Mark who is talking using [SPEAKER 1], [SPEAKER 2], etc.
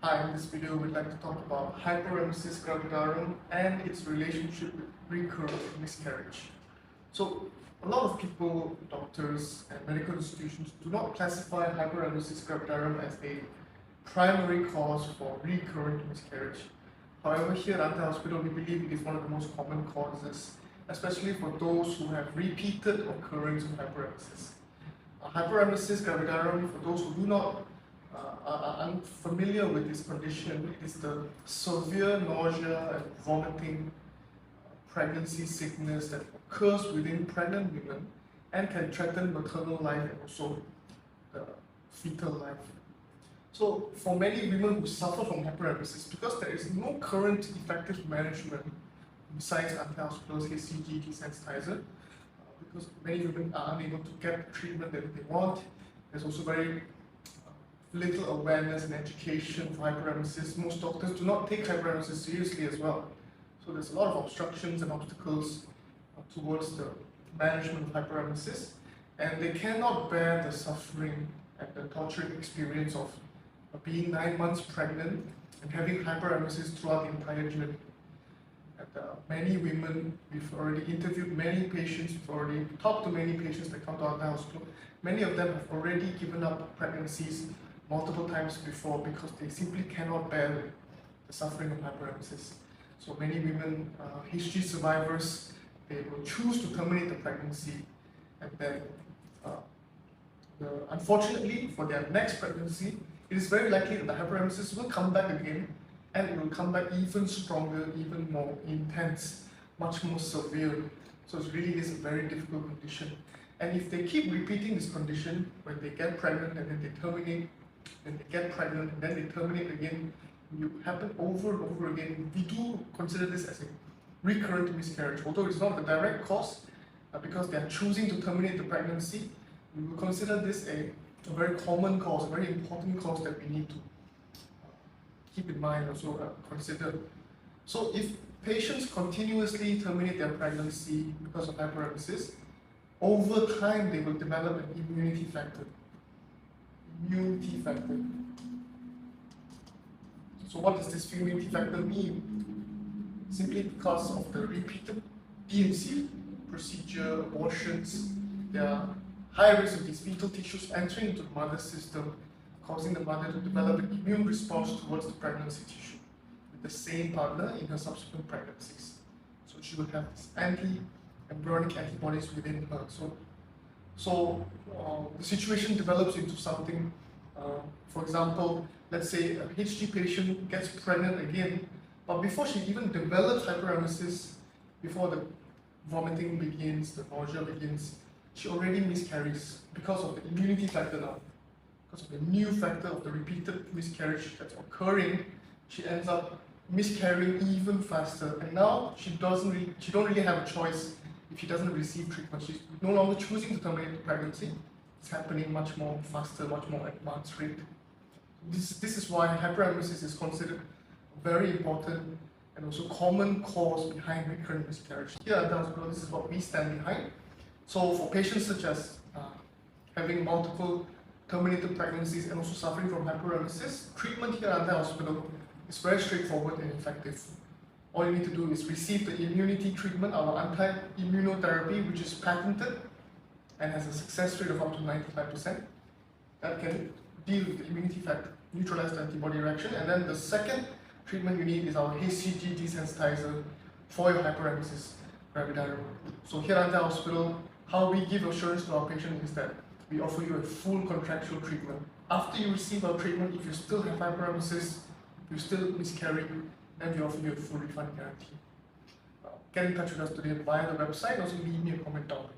[SPEAKER 1] Hi, in this video we'd like to talk about hyperemesis gravidarum and its relationship with recurrent miscarriage. So, a lot of people, doctors and medical institutions do not classify hyperemesis gravidarum as a primary cause for recurrent miscarriage. However, here at the hospital we believe it is one of the most common causes, especially for those who have repeated occurrence of hyperemesis. Hyperemesis gravidarum, for those who do not are unfamiliar with this condition, it is the severe nausea and vomiting pregnancy sickness that occurs within pregnant women and can threaten maternal life and also the fetal life. So for many women who suffer from hyperemesis, because there is no current effective management besides anti-hospitals, HCG, desensitizer, because many women are unable to get the treatment that they want. There's also very little awareness and education for hyperemesis. Most doctors do not take hyperemesis seriously as well. So there's a lot of obstructions and obstacles towards the management of hyperemesis, and they cannot bear the suffering and the torturing experience of being 9 months pregnant and having hyperemesis throughout the entire journey. And many women, we've already interviewed many patients, we've already talked to many patients that come to our hospital. Many of them have already given up pregnancies multiple times before because they simply cannot bear the suffering of hyperemesis. So many women, HG survivors, they will choose to terminate the pregnancy, and then unfortunately for their next pregnancy, it is very likely that the hyperemesis will come back again, and it will come back even stronger, even more intense, much more severe. So it really is a very difficult condition. And if they keep repeating this condition, when they get pregnant and then they terminate, then they get pregnant and then they terminate again, you happen over and over again, we do consider this as a recurrent miscarriage. Although it's not the direct cause, because they are choosing to terminate the pregnancy, we will consider this a very common cause, a very important cause that we need to keep in mind, also consider. So if patients continuously terminate their pregnancy because of hyperemesis, over time they will develop an immunity factor. Immunity factor. So what does this immunity factor mean? Simply because of the repeated PMC procedure, abortions, there are high risk of these fetal tissues entering into the mother's system, causing the mother to develop an immune response towards the pregnancy tissue with the same partner in her subsequent pregnancies. So she will have these embryonic antibodies within her. So the situation develops into something, for example, let's say a HG patient gets pregnant again, but before she even develops hyperemesis, before the vomiting begins, the nausea begins, she already miscarries because of the immunity factor now. Because of the new factor of the repeated miscarriage that's occurring, she ends up miscarrying even faster. And now she don't really have a choice if she doesn't receive treatment. She's no longer choosing to terminate the pregnancy. It's happening much more faster, much more advanced rate. This is why hyperemesis is considered a very important and also common cause behind recurrent miscarriage. Here at the hospital, this is what we stand behind. So for patients such as having multiple terminated pregnancies and also suffering from hyperemesis, treatment here at the hospital is very straightforward and effective. All you need to do is receive the immunity treatment, our anti-immunotherapy, which is patented and has a success rate of up to 95%. That can deal with the immunity factor, neutralize the antibody reaction. And then the second treatment you need is our HCG desensitizer for your hyperemesis gravidarum. So here at the hospital, how we give assurance to our patients is that we offer you a full contractual treatment. After you receive our treatment, if you still have hyperemesis, you still miscarry, then we offer you a full refund guarantee. Get in touch with us today via the website, also leave me a comment down below.